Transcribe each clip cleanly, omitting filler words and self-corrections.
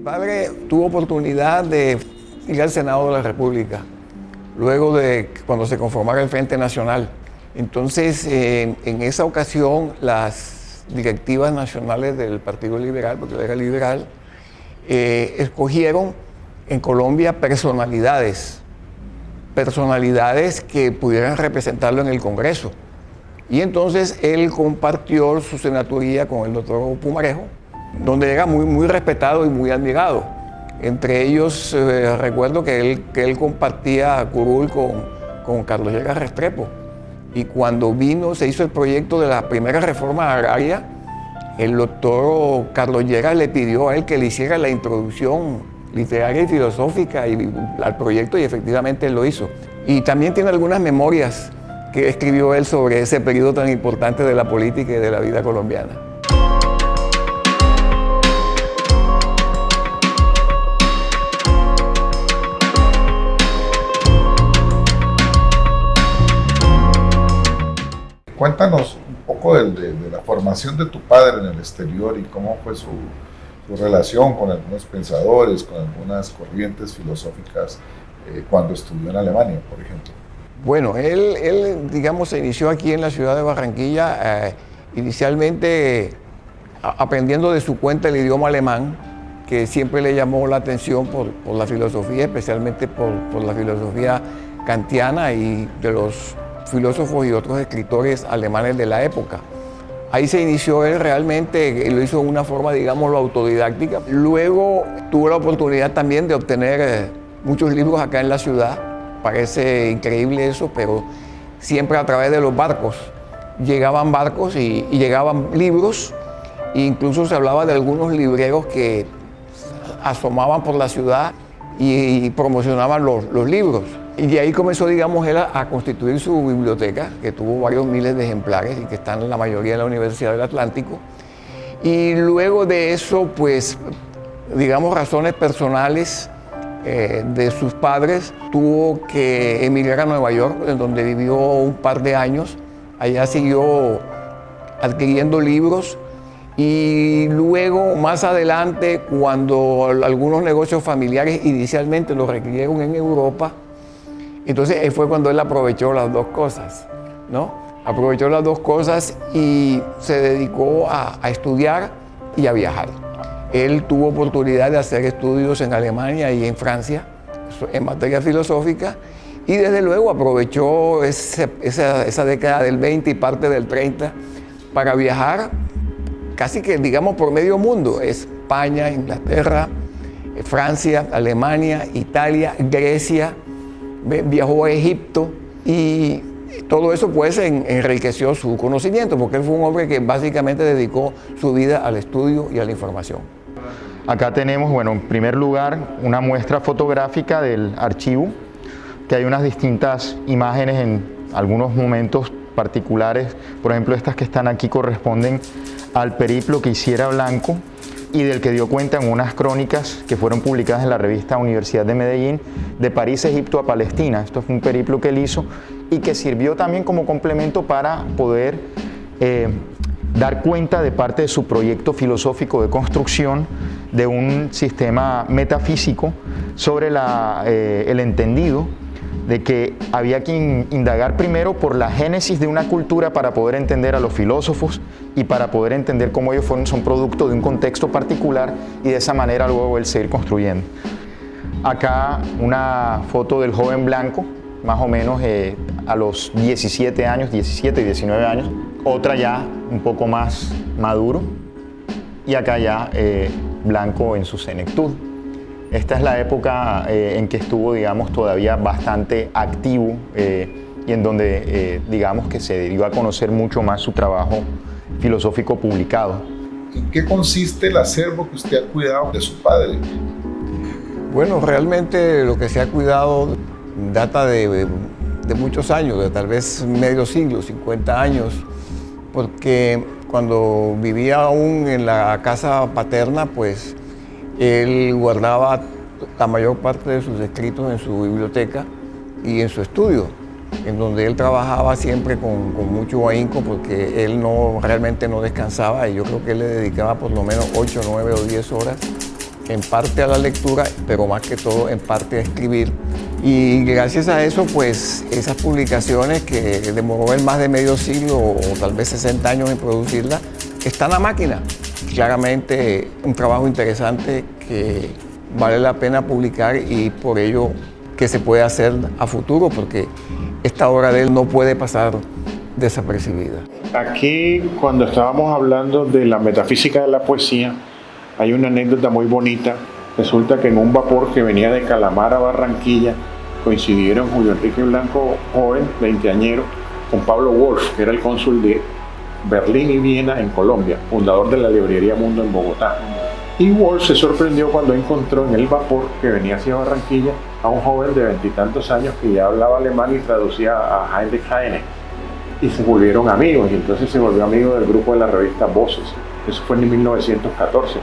padre tuvo oportunidad de ir al Senado de la República, luego de cuando se conformara el Frente Nacional. Entonces, en esa ocasión, las directivas nacionales del Partido Liberal, porque yo era liberal, escogieron en Colombia personalidades que pudieran representarlo en el Congreso. Y entonces él compartió su senaturía con el doctor Pumarejo, donde era muy respetado y muy admirado. Entre ellos, recuerdo que él compartía curul con Carlos Lleras Restrepo. Y cuando se hizo el proyecto de la primera reforma agraria, el doctor Carlos Lleras le pidió a él que le hiciera la introducción literaria y filosófica al proyecto, y efectivamente él lo hizo. Y también tiene algunas memorias que escribió él sobre ese periodo tan importante de la política y de la vida colombiana. Cuéntanos un poco de la formación de tu padre en el exterior y cómo fue su relación con algunos pensadores, con algunas corrientes filosóficas cuando estudió en Alemania, por ejemplo. Bueno, él digamos, se inició aquí en la ciudad de Barranquilla, inicialmente aprendiendo de su cuenta el idioma alemán, que siempre le llamó la atención por la filosofía, especialmente por la filosofía kantiana y de los filósofos y otros escritores alemanes de la época. Ahí se inició él realmente, lo hizo de una forma, digámoslo, autodidáctica. Luego tuvo la oportunidad también de obtener muchos libros acá en la ciudad. Parece increíble eso, pero siempre a través de los barcos. Llegaban barcos y llegaban libros, e incluso se hablaba de algunos libreros que asomaban por la ciudad y promocionaban los libros. Y de ahí comenzó, digamos, él a constituir su biblioteca, que tuvo varios miles de ejemplares y que están en la mayoría en la Universidad del Atlántico. Y luego de eso, pues, digamos, razones personales de sus padres, tuvo que emigrar a Nueva York, en donde vivió un par de años. Allá siguió adquiriendo libros. Y luego, más adelante, cuando algunos negocios familiares inicialmente los requirieron en Europa, entonces fue cuando él aprovechó las dos cosas, ¿no? Aprovechó las dos cosas y se dedicó a estudiar y a viajar. Él tuvo oportunidad de hacer estudios en Alemania y en Francia en materia filosófica, y desde luego aprovechó esa década del 20 y parte del 30 para viajar casi que, digamos, por medio mundo. España, Inglaterra, Francia, Alemania, Italia, Grecia. Viajó a Egipto, y todo eso pues enriqueció su conocimiento, porque él fue un hombre que básicamente dedicó su vida al estudio y a la información. Acá tenemos, bueno, en primer lugar, una muestra fotográfica del archivo, que hay unas distintas imágenes en algunos momentos particulares. Por ejemplo, estas que están aquí corresponden al periplo que hiciera Blanco y del que dio cuenta en unas crónicas que fueron publicadas en la revista Universidad de Medellín, de París, Egipto a Palestina. Esto fue un periplo que él hizo y que sirvió también como complemento para poder dar cuenta de parte de su proyecto filosófico de construcción de un sistema metafísico sobre el entendido de que había que indagar primero por la génesis de una cultura para poder entender a los filósofos y para poder entender cómo ellos son producto de un contexto particular, y de esa manera luego él seguir construyendo. Acá una foto del joven Blanco, más o menos a los 17 años, 17 y 19 años, otra ya un poco más maduro, y acá ya Blanco en su senectud. Esta es la época en que estuvo, digamos, todavía bastante activo y en donde, digamos, que se dio a conocer mucho más su trabajo filosófico publicado. ¿En qué consiste el acervo que usted ha cuidado de su padre? Bueno, realmente lo que se ha cuidado data de muchos años, de tal vez medio siglo, 50 años, porque cuando vivía aún en la casa paterna, pues él guardaba la mayor parte de sus escritos en su biblioteca y en su estudio, en donde él trabajaba siempre con mucho ahínco, porque él realmente no descansaba, y yo creo que él le dedicaba por lo menos 8, 9 o 10 horas en parte a la lectura, pero más que todo en parte a escribir. Y gracias a eso, pues esas publicaciones que demoró él más de medio siglo o tal vez 60 años en producirlas, están a máquina. Claramente un trabajo interesante que vale la pena publicar y por ello que se puede hacer a futuro, porque esta obra de él no puede pasar desapercibida. Aquí, cuando estábamos hablando de la metafísica de la poesía, hay una anécdota muy bonita. Resulta que en un vapor que venía de Calamar a Barranquilla coincidieron Julio Enrique Blanco, joven, veinteañero, con Pablo Wolf, que era el cónsul de Berlín y Viena en Colombia, fundador de la librería Mundo en Bogotá. Y Wolf se sorprendió cuando encontró en el vapor que venía hacia Barranquilla a un joven de veintitantos años que ya hablaba alemán y traducía a Heinrich Heine. Y se volvieron amigos, y entonces se volvió amigo del grupo de la revista Voces. Eso fue en 1914.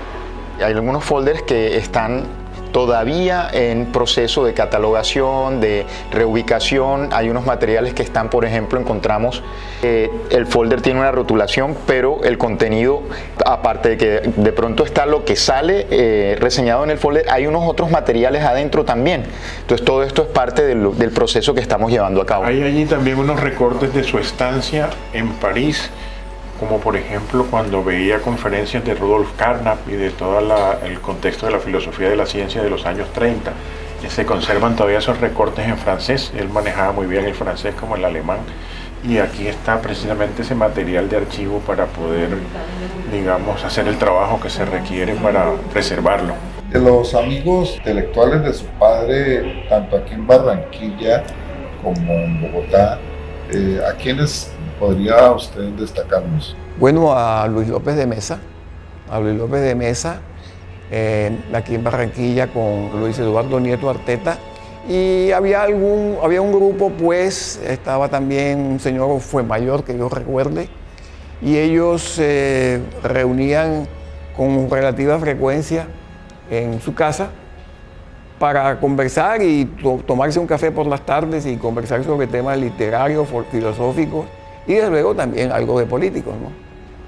Hay algunos folders que están todavía en proceso de catalogación, de reubicación. Hay unos materiales que están, por ejemplo, encontramos el folder tiene una rotulación, pero el contenido, aparte de que de pronto está lo que sale reseñado en el folder, hay unos otros materiales adentro también. Entonces todo esto es parte del proceso que estamos llevando a cabo. Hay allí también unos recortes de su estancia en París, como por ejemplo cuando veía conferencias de Rudolf Carnap y de todo el contexto de la filosofía de la ciencia de los años 30. Se conservan todavía esos recortes en francés. Él manejaba muy bien el francés como el alemán, y aquí está precisamente ese material de archivo para poder, digamos, hacer el trabajo que se requiere para preservarlo. De los amigos intelectuales de su padre, tanto aquí en Barranquilla como en Bogotá, ¿a quiénes podría usted destacarnos? Bueno, a Luis López de Mesa, aquí en Barranquilla con Luis Eduardo Nieto Arteta, y había un grupo, pues estaba también un señor Fuenmayor que yo recuerde, y ellos se reunían con relativa frecuencia en su casa para conversar y tomarse un café por las tardes y conversar sobre temas literarios, filosóficos y desde luego también algo de políticos, ¿no?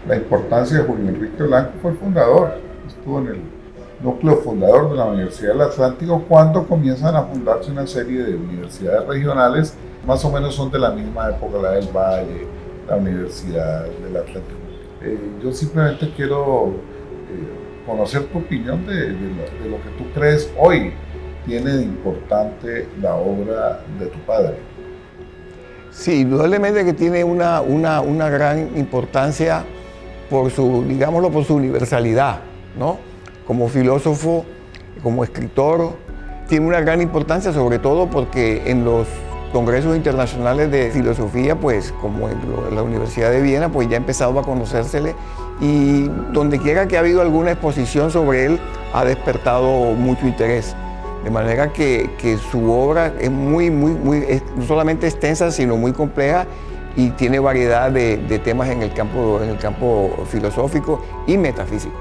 La importancia de Julio Enrique Blanco fue el fundador, estuvo en el núcleo fundador de la Universidad del Atlántico cuando comienzan a fundarse una serie de universidades regionales, más o menos son de la misma época, la del Valle, la Universidad del Atlántico. Yo simplemente quiero conocer tu opinión de lo que tú crees hoy tiene de importante la obra de tu padre. Sí, indudablemente que tiene una gran importancia por su, digámoslo, por su universalidad, ¿no? Como filósofo, como escritor, tiene una gran importancia, sobre todo porque en los congresos internacionales de filosofía, pues como en la Universidad de Viena, pues ya ha empezado a conocérsele, y donde quiera que ha habido alguna exposición sobre él, ha despertado mucho interés. De manera que su obra es no solamente extensa, sino muy compleja, y tiene variedad de temas en el campo filosófico y metafísico.